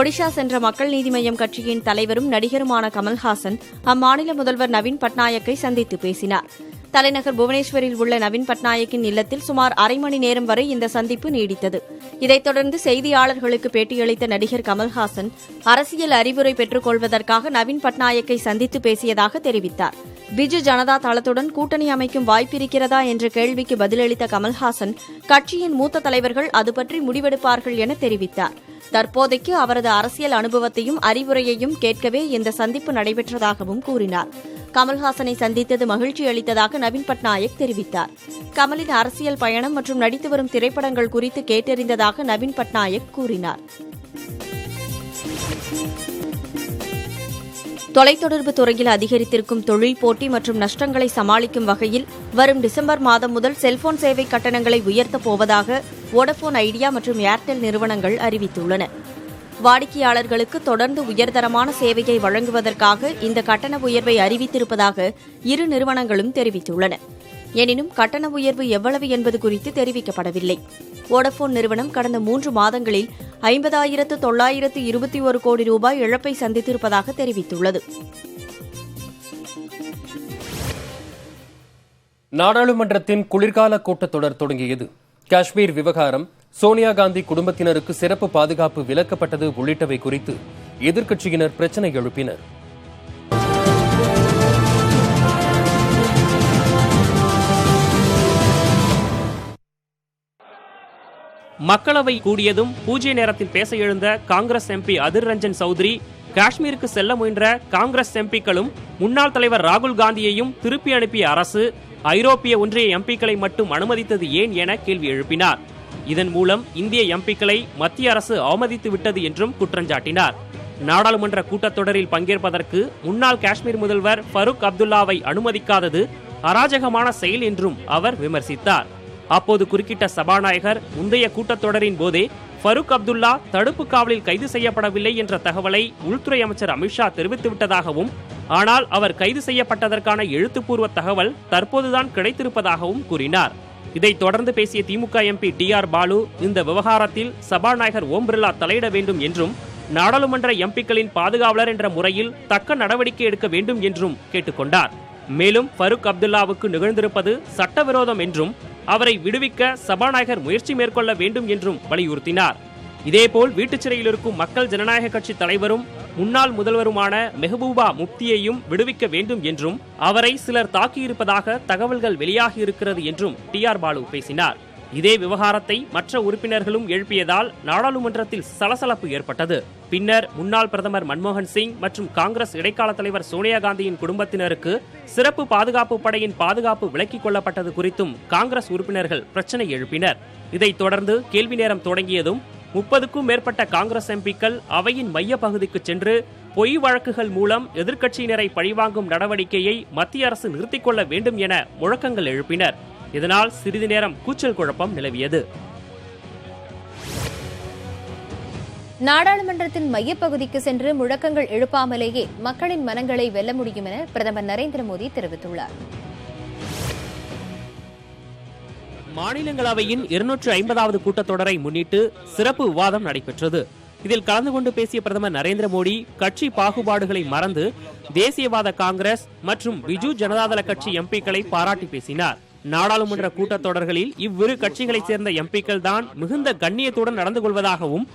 ஒடிஷா சென்ற மக்கள் நீதி மய்யம் கட்சியின் தலைவரும் நடிகருமான கமல்ஹாசன் அம்மாநில முதல்வர் நவீன் பட்நாயக்கை சந்தித்து பேசினார். தலைநகர் புவனேஸ்வரில் உள்ள நவீன் பட்நாயக்கின் இல்லத்தில் சுமார் அரை மணி நேரம் வரை இந்த சந்திப்பு நீடித்தது. இதைத் தொடர்ந்து செய்தியாளர்களுக்கு பேட்டியளித்த நடிகர் கமல்ஹாசன் அரசியல் அறிவுரை பெற்றுக் கொள்வதற்காக நவீன் பட்நாயக்கை சந்தித்து பேசியதாக தெரிவித்தார். பிஜு ஜனதா தளத்துடன் கூட்டணி அமைக்கும் வாய்ப்பிருக்கிறதா என்ற கேள்விக்கு பதிலளித்த கமல்ஹாசன் கட்சியின் மூத்த தலைவர்கள் அது பற்றி முடிவெடுப்பார்கள் என தெரிவித்தார். தற்போதைக்கு அவரது அரசியல் அனுபவத்தையும் அறிவுரையையும் கேட்கவே இந்த சந்திப்பு நடைபெற்றதாகவும் கூறினார். கமல்ஹாசனை சந்தித்தது மகிழ்ச்சி அளித்ததாக நவீன் பட்நாயக் தெரிவித்தார். கமலின் அரசியல் பயணம் மற்றும் நடித்து வரும் திரைப்படங்கள் குறித்து கேட்டறிந்ததாக நவீன் பட்நாயக் கூறினார். தொலைத்தொடர்பு துறையில் அதிகரித்திருக்கும் தொழில் போட்டி மற்றும் நஷ்டங்களை சமாளிக்கும் வகையில் வரும் டிசம்பர் மாதம் முதல் செல்போன் சேவை கட்டணங்களை உயர்த்தப் போவதாக வோடபோன் ஐடியா மற்றும் ஏர்டெல் நிறுவனங்கள் அறிவித்துள்ளன. வாடிக்கையாளர்களுக்கு தொடர்ந்து உயர்தரமான சேவையை வழங்குவதற்காக இந்த கட்டண உயர்வை அறிவித்திருப்பதாக இரு நிறுவனங்களும் தெரிவித்துள்ளன. எனினும் கட்டண உயர்வு எவ்வளவு என்பது குறித்து தெரிவிக்கப்படவில்லை. வோடபோன் நிறுவனம் கடந்த 3 மாதங்களில் 50,921 கோடி ரூபாய் இழப்பை சந்தித்திருப்பதாக தெரிவித்துள்ளது. நாடாளுமன்றத்தின் குளிர்கால கூட்டத்தொடர் தொடங்கியது. காஷ்மீர் விவகாரம், சோனியா காந்தி குடும்பத்தினருக்கு சிறப்பு பாதுகாப்பு விலக்கப்பட்டது உள்ளிட்டவை குறித்து எதிர்க்கட்சியினர் பிரச்சினை எழுப்பினர். மக்களவை கூடியதும் பூஜ்ய நேரத்தில் பேச எழுந்த காங்கிரஸ் எம்பி அதிர் ரஞ்சன் சௌத்ரி காஷ்மீருக்கு செல்ல முயன்ற காங்கிரஸ் எம்பிக்களும் முன்னாள் தலைவர் ராகுல் காந்தியையும் திருப்பி அனுப்பிய அரசு ஐரோப்பிய ஒன்றிய எம்பிக்களை மட்டும் அனுமதித்தது ஏன் என கேள்வி எழுப்பினார். இதன் மூலம் இந்திய எம்பிக்களை மத்திய அரசு அவமதித்து விட்டது என்றும் குற்றஞ்சாட்டினார். நாடாளுமன்ற கூட்டத்தொடரில் பங்கேற்பதற்கு முன்னாள் காஷ்மீர் முதல்வர் ஃபருக் அப்துல்லாவை அனுமதிக்காதது அராஜகமான செயல் என்றும் அவர் விமர்சித்தார். அப்போது குறுக்கிட்ட சபாநாயகர், முந்தைய கூட்டத்தொடரின் போதே ஃபருக் அப்துல்லா தடுப்பு காவலில் கைது செய்யப்படவில்லை என்ற தகவலை உள்துறை அமைச்சர் அமித்ஷா தெரிவித்துவிட்டதாகவும், ஆனால் அவர் கைது செய்யப்பட்டதற்கான எழுத்துப்பூர்வ தகவல் தற்போதுதான் கிடைத்திருப்பதாகவும் கூறினார். இதைத் தொடர்ந்து பேசிய திமுக எம்பி TR பாலு, இந்த விவகாரத்தில் சபாநாயகர் ஓம் பிர்லா தலையிட வேண்டும் என்றும், நாடாளுமன்ற எம்பிக்களின் பாதுகாவலர் என்ற முறையில் தக்க நடவடிக்கை எடுக்க வேண்டும் என்றும் கேட்டுக்கொண்டார். மேலும் ஃபருக் அப்துல்லாவுக்கு நிகழ்ந்திருப்பது சட்டவிரோதம் என்றும், அவரை விடுவிக்க சபாநாயகர் முயற்சி மேற்கொள்ள வேண்டும் என்றும் வலியுறுத்தினார். இதேபோல் வீட்டுச் சிறையில் இருக்கும் மக்கள் ஜனநாயக கட்சி தலைவரும் முன்னாள் முதல்வருமான மெஹபூபா முப்தியையும் விடுவிக்க வேண்டும் என்றும், அவரை சிலர் தாக்கியிருப்பதாக தகவல்கள் வெளியாகியிருக்கிறது என்றும் TR பாலு பேசினார். இதே விவகாரத்தை மற்ற உறுப்பினர்களும் எழுப்பியதால் நாடாளுமன்றத்தில் சலசலப்பு ஏற்பட்டது. பின்னர் முன்னாள் பிரதமர் மன்மோகன் சிங் மற்றும் காங்கிரஸ் இடைக்கால தலைவர் சோனியா காந்தியின் குடும்பத்தினருக்கு சிறப்பு பாதுகாப்பு படையின் பாதுகாப்பு விலக்கிக் கொள்ளப்பட்டது குறித்தும் காங்கிரஸ் உறுப்பினர்கள் பிரச்சனை எழுப்பினர். இதைத் தொடர்ந்து கேள்வி நேரம் தொடங்கியதும் 30க்கும் மேற்பட்ட காங்கிரஸ் எம்பிக்கள் அவையின் மைய பகுதிக்கு சென்று பொய் வழக்குகள் மூலம் எதிர்க்கட்சியினரை பழிவாங்கும் நடவடிக்கையை மத்திய அரசு நிறுத்திக் கொள்ள வேண்டும் என முழக்கங்கள் எழுப்பினர். இதனால் சிறிது நேரம் கூச்சல் குழப்பம் நிலவியது. நாடாளுமன்றத்தின் மையப்பகுதிக்கு சென்று முழக்கங்கள் எழுப்பாமலேயே மக்களின் மனங்களை வெல்ல முடியும் என பிரதமர் நரேந்திர மோடி தெரிவித்துள்ளார். மாநிலங்களவையின் 250வது கூட்டத்தொடரை முன்னிட்டு சிறப்பு விவாதம் நடைபெற்றது. இதில் கலந்து கொண்டு பேசிய பிரதமர் நரேந்திர மோடி, கட்சி பாகுபாடுகளை மறந்து தேசியவாத காங்கிரஸ் மற்றும் பிஜு ஜனதாதள கட்சி எம்பிக்களை பாராட்டி பேசினார். நாடாளுமன்ற கூட்டத்தொடர்களில் இவ்விரு கட்சிகளைச் சேர்ந்த எம்பிக்கள் தான் மிகுந்த கண்ணியத்துடன் நடந்து கொள்வதாகவும்,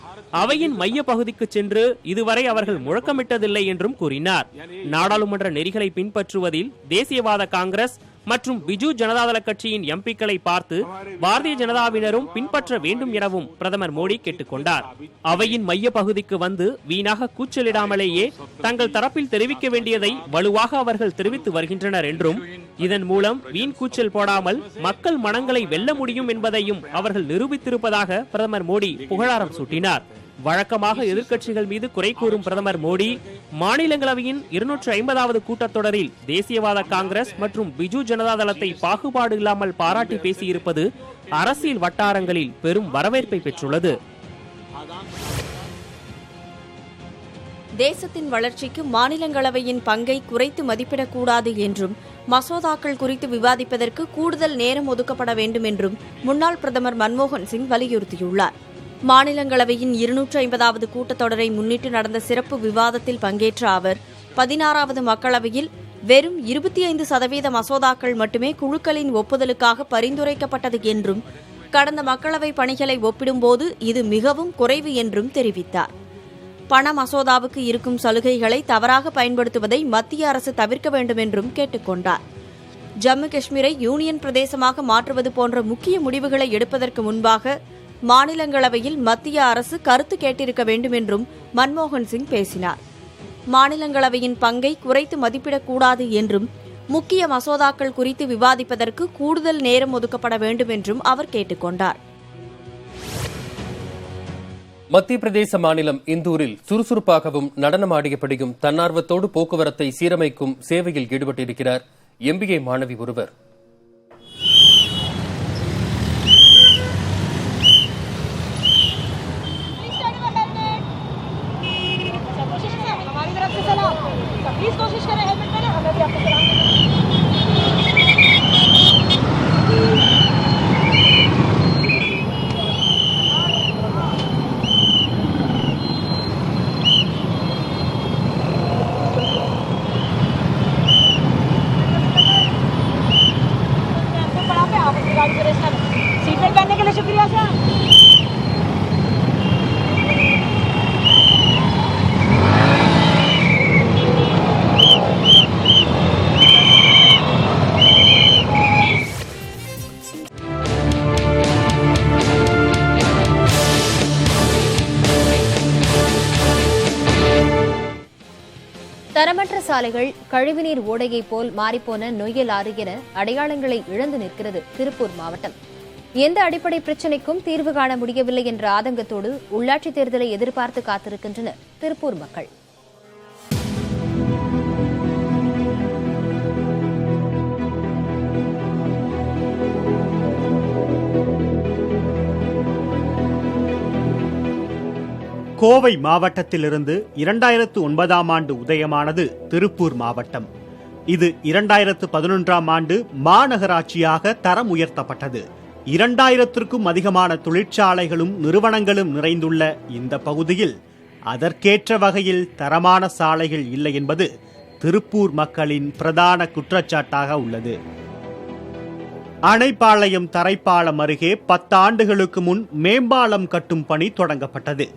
அவையின் மைய பகுதிக்கு சென்று இதுவரை அவர்கள் முழக்கமிட்டதில்லை என்றும் கூறினார். நாடாளுமன்ற நெறிகளை பின்பற்றுவதில் தேசியவாத காங்கிரஸ் மற்றும் பிஜு ஜனதாதள கட்சியின் எம்பிக்களை பார்த்து பாரதிய ஜனதாவினரும் பின்பற்ற வேண்டும் எனவும் பிரதமர் மோடி கேட்டுக்கொண்டார். அவையின் மைய பகுதிக்கு வந்து வீணாக கூச்சலிடாமலேயே தங்கள் தரப்பில் தெரிவிக்க வேண்டியதை வலுவாக அவர்கள் தெரிவித்து வருகின்றனர் என்றும், இதன் மூலம் வீண் கூச்சல் போடாமல் மக்கள் மனங்களை வெல்ல முடியும் என்பதையும் அவர்கள் நிரூபித்திருப்பதாக பிரதமர் மோடி புகழாரம் சூட்டினார். வழக்கமாக எதிர்க்கட்சிகள் மீது குறை கூறும் பிரதமர் மோடி, மாநிலங்களவையின் 250வது கூட்டத்தொடரில் தேசியவாத காங்கிரஸ் மற்றும் பிஜு ஜனதாதளத்தை பாகுபாடு இல்லாமல் பாராட்டி பேசியிருப்பது அரசியல் வட்டாரங்களில் பெரும் வரவேற்பை பெற்றுள்ளது. தேசத்தின் வளர்ச்சிக்கு மாநிலங்களவையின் பங்கை குறைத்து மதிப்பிடக்கூடாது என்றும், மசோதாக்கள் குறித்து விவாதிப்பதற்கு கூடுதல் நேரம் ஒதுக்கப்பட வேண்டும் என்றும் முன்னாள் பிரதமர் மன்மோகன் சிங் வலியுறுத்தியுள்ளார். மாநிலங்களவையின் 250வது கூட்டத்தொடரை முன்னிட்டு நடந்த சிறப்பு விவாதத்தில் பங்கேற்ற அவர், 16வது மக்களவையில் வெறும் 25% மசோதாக்கள் மட்டுமே குழுக்களின் ஒப்புதலுக்காக பரிந்துரைக்கப்பட்டது என்றும், கடந்த மக்களவை பணிகளை ஒப்பிடும்போது இது மிகவும் குறைவு என்றும் தெரிவித்தார். பண மசோதாவுக்கு இருக்கும் சலுகைகளை தவறாக பயன்படுத்துவதை மத்திய அரசு தவிர்க்க வேண்டும் என்றும் கேட்டுக்கொண்டார். ஜம்மு காஷ்மீரை யூனியன் பிரதேசமாக மாற்றுவது போன்ற முக்கிய முடிவுகளை எடுப்பதற்கு முன்பாக மாநிலங்களவையில் மத்திய அரசு கருத்து கேட்டிருக்க வேண்டும் என்றும் மன்மோகன் சிங் பேசினார். மாநிலங்களவையின் பங்கை குறைத்து மதிப்பிடக்கூடாது என்றும், முக்கிய மசோதாக்கள் குறித்து விவாதிப்பதற்கு கூடுதல் நேரம் ஒதுக்கப்பட வேண்டும் என்றும் அவர் கேட்டுக்கொண்டார். மத்திய பிரதேச மாநிலம் இந்தூரில் சுறுசுறுப்பாகவும் நடனமாடியபடியும் தன்னார்வத்தோடு போக்குவரத்தை சீரமைக்கும் சேவையில் ஈடுபட்டிருக்கிறார் MBA மாணவி ஒருவர். தரமற்ற சாலைகள், கழிவுநீர் ஓடையை போல் மாறிப்போன நொய்யல் ஆறு என அடையாளங்களை இழந்து நிற்கிறது திருப்பூர் மாவட்டம். எந்த அடிப்படை பிரச்சினைக்கும் தீர்வு காண முடியவில்லை என்ற ஆதங்கத்தோடு உள்ளாட்சித் தேர்தலை எதிர்பார்த்து காத்திருக்கின்றனர் திருப்பூர் மக்கள். கோவை மாவட்டத்திலிருந்து 2009ஆம் ஆண்டு உதயமானது திருப்பூர் மாவட்டம். இது 2011ஆம் ஆண்டு மாநகராட்சியாக தரம் உயர்த்தப்பட்டது. 2000க்கும் அதிகமான தொழிற்சாலைகளும் நிறுவனங்களும் நிறைந்துள்ள இந்த பகுதியில் அதற்கேற்ற வகையில் தரமான சாலைகள் இல்லை என்பது திருப்பூர் மக்களின் பிரதான குற்றச்சாட்டாக உள்ளது. அணைப்பாளையம் தரைப்பாலம் அருகே 10 ஆண்டுகளுக்கு முன் மேம்பாலம் கட்டும் பணி தொடங்கப்பட்டது.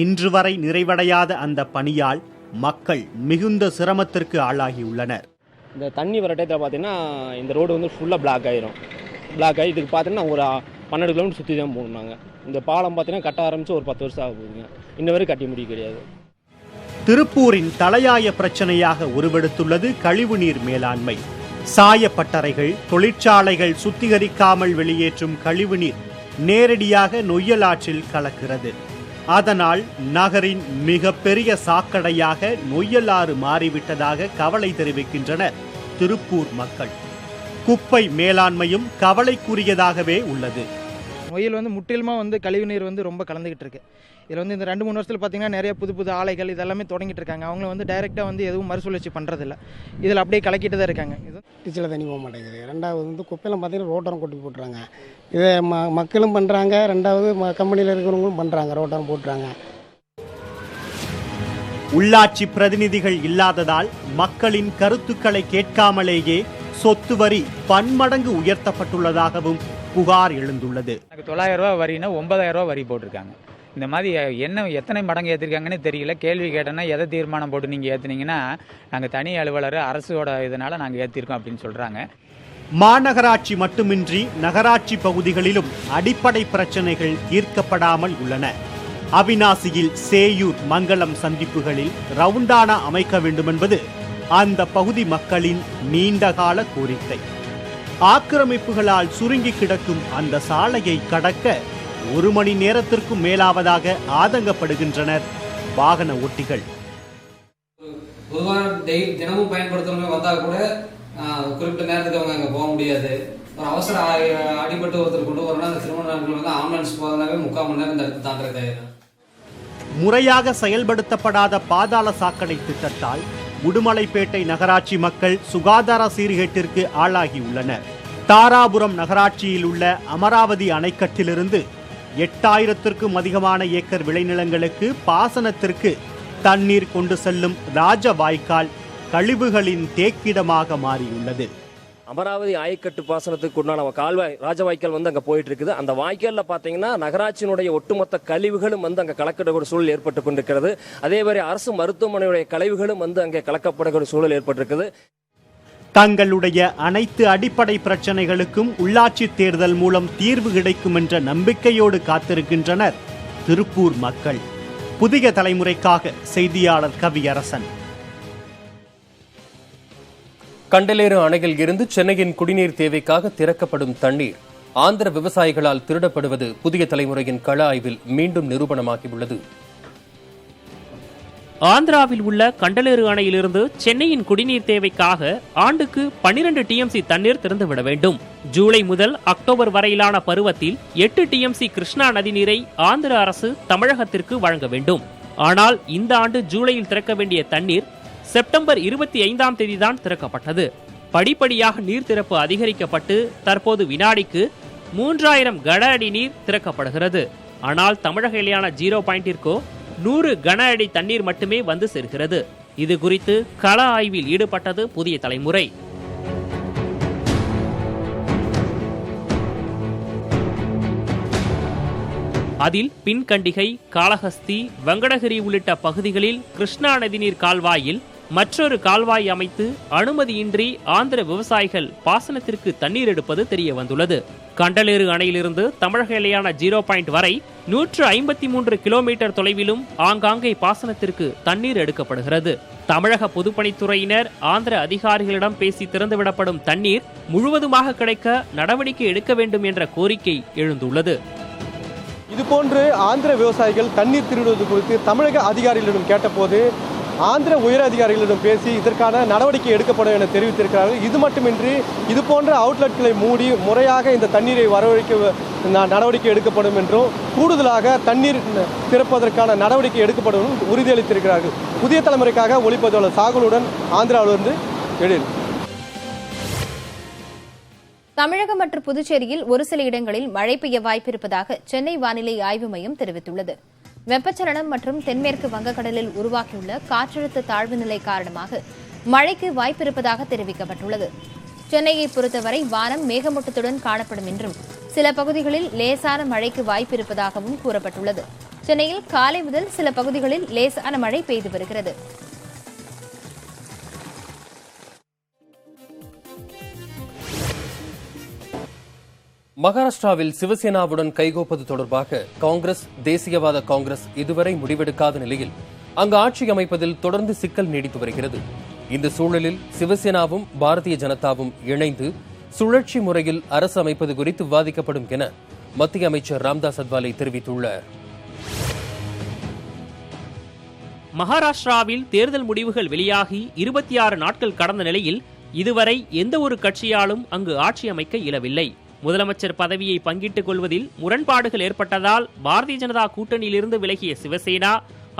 இன்று வரை நிறைவடையாத அந்த பணியால் மக்கள் மிகுந்த சிரமத்திற்கு ஆளாகியுள்ளனர். இந்த தண்ணி வர டயத்தில் பார்த்தீங்கன்னா இந்த ரோடு வந்து ஃபுல்லாக பிளாக் ஆகிரும். பிளாக் ஆகி இதுக்கு பார்த்தீங்கன்னா ஒரு 12 கிலோமீட்டர் சுற்றி தான் போகணும். நாங்கள் இந்த பாலம் பார்த்தீங்கன்னா கட்ட ஆரம்பித்து ஒரு 10 வருஷம் ஆக போகுதுங்க. இன்ன வரை கட்டி முடிய கிடையாது. திருப்பூரின் தலையாய பிரச்சனையாக உருவெடுத்துள்ளது கழிவுநீர் மேலாண்மை. சாயப்பட்டறைகள், தொழிற்சாலைகள் சுத்திகரிக்காமல் வெளியேற்றும் கழிவுநீர் நேரடியாக நொய்யல் ஆற்றில் கலக்கிறது. அதனால் நகரின் மிகப்பெரிய சாக்கடையாக நொய்யல் ஆறு மாறிவிட்டதாக கவலை தெரிவிக்கின்றனர் திருப்பூர் மக்கள். குப்பை மேலாண்மையும் கவலைக்குரியதாகவே உள்ளது. நொய்யல் முற்றிலுமாக கழிவுநீர் ரொம்ப கலந்துக்கிட்டு இருக்கு. இதில் இந்த 2-3 வருஷத்தில் பார்த்தீங்கன்னா நிறைய புது ஆலைகள் இதெல்லாமே தொடங்கிட்டு இருக்காங்க. அவங்களும் டைரெக்டாக எதுவும் மறுசுழற்சி பண்ணுறதில்ல. இதில் அப்படியே கலக்கிட்டு தான் இருக்காங்க. டிச்சில் தண்ணி போக மாட்டேங்குது. ரெண்டாவது குப்பையெல்லாம் பார்த்தீங்கன்னா ரோட்டோரம் கொட்டி போட்டுறாங்க. இதை மக்களும் பண்ணுறாங்க. ரெண்டாவது கம்பெனியில் இருக்கிறவங்களும் பண்ணுறாங்க, ரோட்டோரம் போட்டுறாங்க. உள்ளாட்சி பிரதிநிதிகள் இல்லாததால் மக்களின் கருத்துக்களை கேட்காமலேயே சொத்து வரி பன்மடங்கு உயர்த்தப்பட்டுள்ளதாகவும் புகார் எழுந்துள்ளது. 9,000 ரூபா வரினா 9,000 ரூபா வரி போட்டிருக்காங்க. இந்த மாதிரி எத்தனை மடங்கு ஏற்றிருக்காங்கன்னு தெரியல. கேள்வி கேட்டோன்னா எதை தீர்மானம் போட்டு நீங்கள் ஏற்றுனீங்கன்னா நாங்கள் தனி அலுவலர் அரசோட இதனால் நாங்கள் ஏற்றிருக்கோம் அப்படின்னு சொல்கிறாங்க. மாநகராட்சி மட்டுமின்றி நகராட்சி பகுதிகளிலும் அடிப்படை பிரச்சனைகள் தீர்க்கப்படாமல் உள்ளன. அவிநாசியில் சேயூர் மங்கலம் சந்திப்புகளில் ரவுண்டானா அமைக்க வேண்டும் என்பது அந்த பகுதி மக்களின் நீண்டகால கோரிக்கை. ஆக்கிரமிப்புகளால் சுருங்கி கிடக்கும் அந்த சாலையை கடக்க 1 மணி நேரத்திற்கும் மேலாவதாக ஆதங்கப்படுகின்றனர் வாகன ஓட்டிகள். தினமும் பயன்படுத்துறவங்க வந்தா கூட குறிப்பிட்ட நேரத்துக்கு அவங்க அங்கே போக முடியாது. ஒரு அவசர அடிபட்டு ஒருத்தர் கொண்டு வரணும். அந்த திருமண நாட்கள் ஆம்புலன்ஸ் போகிறதுனாவே 3/4 மணி நேரம் இந்த இடத்து தாண்டது. முறையாக செயல்படுத்தப்படாத பாதாள சாக்கடை திட்டத்தால் உடுமலைப்பேட்டை நகராட்சி மக்கள் சுகாதார சீர்கேட்டிற்கு ஆளாகியுள்ளனர். தாராபுரம் நகராட்சியில் உள்ள அமராவதி அணைக்கட்டிலிருந்து 8000க்கும் அதிகமான ஏக்கர் விளைநிலங்களுக்கு பாசனத்திற்கு தண்ணீர் கொண்டு செல்லும் ராஜவாய்க்கால் கழிவுகளின் தேக்கிடமாக மாறியுள்ளது. அமராவதி ஆயக்கட்டு பாசனத்துக்கு உண்டான கால்வாய் ராஜவாய்க்கால் அங்கே போயிட்டு இருக்குது. அந்த வாய்க்காலில் பார்த்தீங்கன்னா நகராட்சியினுடைய ஒட்டுமொத்த கழிவுகளும் அங்கே கலக்கக்கூடிய சூழல் ஏற்பட்டு கொண்டிருக்கிறது. அதே மாதிரி அரசு மருத்துவமனையுடைய கழிவுகளும் அங்கே கலக்கப்படக்கூடிய சூழல் ஏற்பட்டிருக்குது. தங்களுடைய அனைத்து அடிப்படை பிரச்சனைகளுக்கும் உள்ளாட்சி தேர்தல் மூலம் தீர்வு கிடைக்கும் என்ற நம்பிக்கையோடு காத்திருக்கின்றனர் திருப்பூர் மக்கள். புதிய தலைமுறைக்காக செய்தியாளர் கவியரசன். கண்டலேறு அணையில் இருந்து சென்னையின் குடிநீர் தேவைக்காக திறக்கப்படும் தண்ணீர் ஆந்திர விவசாயிகளால் திருடப்படுவது புதிய தலைமுறையின் கள ஆய்வில் மீண்டும் நிரூபணமாகியுள்ளது. ஆந்திராவில் உள்ள கண்டலேறு அணையிலிருந்து சென்னையின் குடிநீர் தேவைக்காக ஆண்டுக்கு 12 டிஎம்சி தண்ணீர் திறந்துவிட வேண்டும். ஜூலை முதல் அக்டோபர் வரையிலான பருவத்தில் 8 டிஎம்சி கிருஷ்ணா நதிநீரை ஆந்திர அரசு தமிழகத்திற்கு வழங்க வேண்டும். ஆனால் இந்த ஆண்டு ஜூலையில் திறக்க வேண்டிய தண்ணீர் செப்டம்பர் 25ஆம் தேதிதான் திறக்கப்பட்டது. படிப்படியாக நீர் திறப்பு அதிகரிக்கப்பட்டு தற்போது வினாடிக்கு 3000 கன அடி நீர் திறக்கப்படுகிறது. ஆனால் தமிழக எல்லையான 0 பாயிண்டிற்கோ 100 கன அடி தண்ணீர் மட்டுமே வந்து சேர்கிறது. இது குறித்து கள ஆய்வில் ஈடுபட்டது புதிய தலைமுறை. அதில் பின்கண்டிகை, காளஹஸ்தி, வெங்கடகிரி உள்ளிட்ட பகுதிகளில் கிருஷ்ணா நதிநீர் கால்வாயில் மற்றொரு கால்வாய் அமைத்து அனுமதியின்றி ஆந்திர விவசாயிகள் பாசனத்திற்கு தண்ணீர் எடுப்பது தெரிய வந்துள்ளது. கண்டலேறு அணையிலிருந்து தமிழக எல்லையான 0 பாயிண்ட் வரை 153 கிலோமீட்டர் தொலைவிலும் ஆங்காங்கே பாசனத்திற்கு தண்ணீர் எடுக்கப்படுகிறது. தமிழக பொதுப்பணித்துறையினர் ஆந்திர அதிகாரிகளிடம் பேசி திறந்துவிடப்படும் தண்ணீர் முழுவதுமாக கிடைக்க நடவடிக்கை எடுக்க வேண்டும் என்ற கோரிக்கை எழுந்துள்ளது. இதுபோன்று ஆந்திர விவசாயிகள் தண்ணீர் திருடுவது குறித்து தமிழக அதிகாரிகளிடம் கேட்டபோது ஆந்திர உயர் அதிகாரிகளிடம் பேசி இதற்கான நடவடிக்கை எடுக்கப்படும் என தெரிவித்திருக்கிறார்கள். இது மட்டுமின்றி இதுபோன்ற அவுட்லெட்களை மூடி முறையாக இந்த தண்ணீரை வரவழைக்க நடவடிக்கை எடுக்கப்படும் என்றும் கூடுதலாக தண்ணீர் திறப்பதற்கான நடவடிக்கை எடுக்கப்படும் உறுதியளித்திருக்கிறார்கள். புதிய தலைமுறைக்காக ஒளிப்பதிவாளர் சாகுலுடன் ஆந்திராவிலிருந்து எழில். தமிழகம் மற்றும் புதுச்சேரியில் ஒரு சில இடங்களில் மழை பெய்ய வாய்ப்பிருப்பதாக சென்னை வானிலை ஆய்வு மையம் தெரிவித்துள்ளது. வெப்பச்சலனம் மற்றும் தென்மேற்கு வங்கக்கடலில் உருவாக்கியுள்ள காற்றழுத்த தாழ்வு நிலை காரணமாக மழைக்கு வாய்ப்பிருப்பதாக தெரிவிக்கப்பட்டுள்ளது. சென்னையை பொறுத்தவரை வானம் மேகமூட்டத்துடன் காணப்படும் என்றும் சில பகுதிகளில் லேசான மழைக்கு வாய்ப்பிருப்பதாகவும் கூறப்பட்டுள்ளது. சென்னையில் காலை முதல் சில பகுதிகளில் லேசான மழை பெய்து வருகிறது. மகாராஷ்டிராவில் சிவசேனாவுடன் கைகோப்பது தொடர்பாக காங்கிரஸ், தேசியவாத காங்கிரஸ் இதுவரை முடிவெடுக்காத நிலையில் அங்கு ஆட்சி அமைப்பதில் தொடர்ந்து சிக்கல் நீடித்து வருகிறது. இந்த சூழலில் சிவசேனாவும் பாரதிய ஜனதாவும் இணைந்து சுழற்சி முறையில் அரசு அமைப்பது குறித்து விவாதிக்கப்படும் என மத்திய அமைச்சர் ராம்தாஸ் அத்வாலே தெரிவித்துள்ளார். மகாராஷ்டிராவில் தேர்தல் முடிவுகள் வெளியாகி 26 நாட்கள் கடந்த நிலையில் இதுவரை எந்த ஒரு கட்சியாலும் அங்கு ஆட்சி அமைக்க இயலவில்லை. முதலமைச்சர் பதவியை பங்கிட்டுக் கொள்வதில் முரண்பாடுகள் ஏற்பட்டதால் பாரதிய ஜனதா கூட்டணியிலிருந்து விலகிய சிவசேனா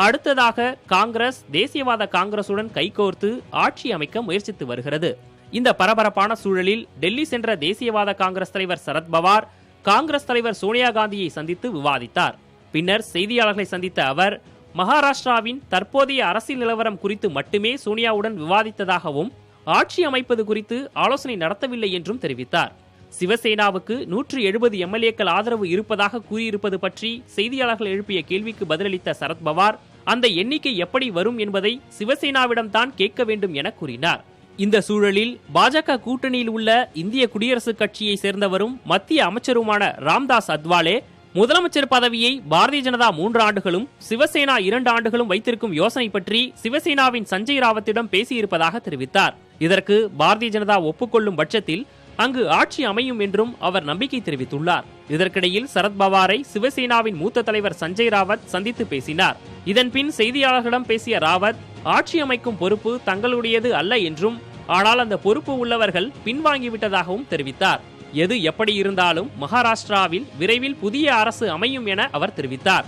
அடுத்ததாக காங்கிரஸ், தேசியவாத காங்கிரசுடன் கைகோர்த்து ஆட்சி அமைக்க முயற்சித்து வருகிறது. இந்த பரபரப்பான சூழலில் டெல்லி சென்ற தேசியவாத காங்கிரஸ் தலைவர் சரத்பவார் காங்கிரஸ் தலைவர் சோனியா காந்தியை சந்தித்து விவாதித்தார். பின்னர் செய்தியாளர்களை சந்தித்த அவர் மகாராஷ்டிராவின் தற்போதைய அரசியல் நிலவரம் குறித்து மட்டுமே சோனியாவுடன் விவாதித்ததாகவும் ஆட்சி அமைப்பது குறித்து ஆலோசனை நடத்தவில்லை என்றும் தெரிவித்தார். சிவசேனாவுக்கு 170 எம்எல்ஏக்கள் ஆதரவு இருப்பதாக கூறியிருப்பது பற்றி செய்தியாளர்கள் எழுப்பிய கேள்விக்கு பதிலளித்த சரத்பவார் அந்த எண்ணிக்கை எப்படி வரும் என்பதை சிவசேனாவிடம்தான் கேட்க வேண்டும் என கூறினார். இந்த சூழலில் பாஜக கூட்டணியில் உள்ள இந்திய குடியரசுக் கட்சியை சேர்ந்தவரும் மத்திய அமைச்சருமான ராம்தாஸ் அத்வாலே முதலமைச்சர் பதவியை பாரதிய ஜனதா 3 ஆண்டுகளும் சிவசேனா 2 ஆண்டுகளும் வைத்திருக்கும் யோசனை பற்றி சிவசேனாவின் சஞ்சய் ராவத்திடம் பேசியிருப்பதாக தெரிவித்தார். இதற்கு பாரதிய ஜனதா ஒப்புக்கொள்ளும் பட்சத்தில் அங்கு ஆட்சி அமையும் என்றும் அவர் நம்பிக்கை தெரிவித்துள்ளார். இதற்கிடையில் சரத்பவாரை சிவசேனாவின் மூத்த தலைவர் சஞ்சய் ராவத் சந்தித்து பேசினார். இதன்பின் செய்தியாளர்களிடம் பேசிய ராவத் ஆட்சி அமைக்கும் பொறுப்பு தங்களுடையது அல்ல என்றும், ஆனால் அந்த பொறுப்பு உள்ளவர்கள் பின்வாங்கிவிட்டதாகவும் தெரிவித்தார். எது எப்படி இருந்தாலும் மகாராஷ்டிராவில் விரைவில் புதிய அரசு அமையும் என அவர் தெரிவித்தார்.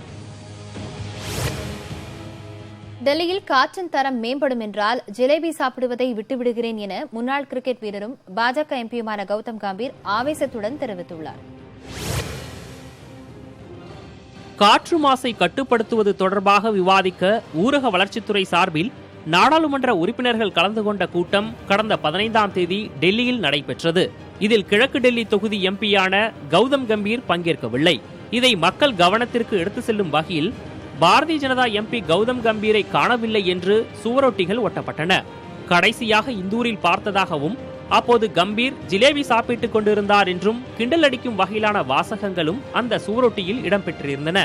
டெல்லியில் காற்றின் தரம் மேம்படும் என்றால் ஜிலேபி சாப்பிடுவதை விட்டுவிடுகிறேன் என முன்னாள் கிரிக்கெட் வீரரும் பாஜக எம்பியுமான கௌதம் கம்பீர் ஆவேசத்துடன் தெரிவித்துள்ளார். காற்று மாசை கட்டுப்படுத்துவது தொடர்பாக விவாதிக்க ஊரக வளர்ச்சித்துறை சார்பில் நாடாளுமன்ற உறுப்பினர்கள் கலந்து கொண்ட கூட்டம் கடந்த 15ஆம் தேதி டெல்லியில் நடைபெற்றது. இதில் கிழக்கு டெல்லி தொகுதி எம்பியான கௌதம் கம்பீர் பங்கேற்கவில்லை. இதை மக்கள் கவனத்திற்கு எடுத்து செல்லும் வகையில் பாரதிய ஜனதா எம்பி கௌதம் கம்பீரை காணவில்லை என்று சுவரொட்டிகள் ஒட்டப்பட்டன. கடைசியாக இந்தூரில் பார்த்ததாகவும் அப்போது கம்பீர் ஜிலேபி சாப்பிட்டுக் கொண்டிருந்தார் என்றும் கிண்டல் அடிக்கும் வகையிலான வாசகங்களும் அந்த சுவரொட்டியில் இடம்பெற்றிருந்தன.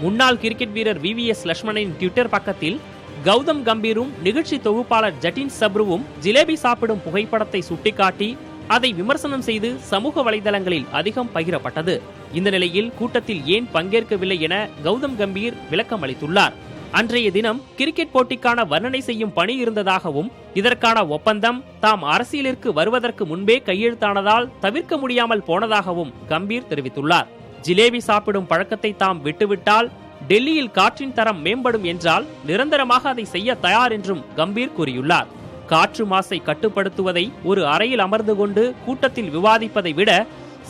முன்னாள் கிரிக்கெட் வீரர் VVS லட்சுமணனின் ட்விட்டர் பக்கத்தில் கௌதம் கம்பீரும் நிகழ்ச்சி தொகுப்பாளர் ஜட்டின் சப்ருவும் ஜிலேபி சாப்பிடும் புகைப்படத்தை சுட்டிக்காட்டி அதை விமர்சனம் செய்து சமூக வலைதளங்களில் அதிகம் பகிரப்பட்டது. இந்த நிலையில் கூட்டத்தில் ஏன் பங்கேற்கவில்லை என கௌதம் கம்பீர் விளக்கம் அளித்துள்ளார். அன்றைய தினம் கிரிக்கெட் போட்டிக்கான வர்ணனை செய்யும் பணி இருந்ததாகவும் இதற்கான ஒப்பந்தம் தாம் அரசியலிற்கு வருவதற்கு முன்பே கையெழுத்தானதால் தவிர்க்க முடியாமல் போனதாகவும் கம்பீர் தெரிவித்துள்ளார். ஜிலேபி சாப்பிடும் பழக்கத்தை தாம் விட்டுவிட்டால் டெல்லியில் காற்றின் தரம் மேம்படும் என்றால் நிரந்தரமாக அதை செய்ய தயார் என்றும் கம்பீர் கூறியுள்ளார். காற்று மாசை கட்டுப்படுத்துவதை ஒரு அறையில் அமர்ந்து கொண்டு கூட்டத்தில் விவாதிப்பதை விட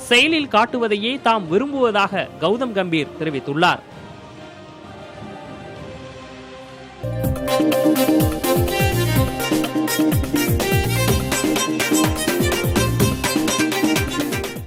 செயலில் காட்டுவதையே தாம் விரும்புவதாக கௌதம் கம்பீர் தெரிவித்துள்ளார்.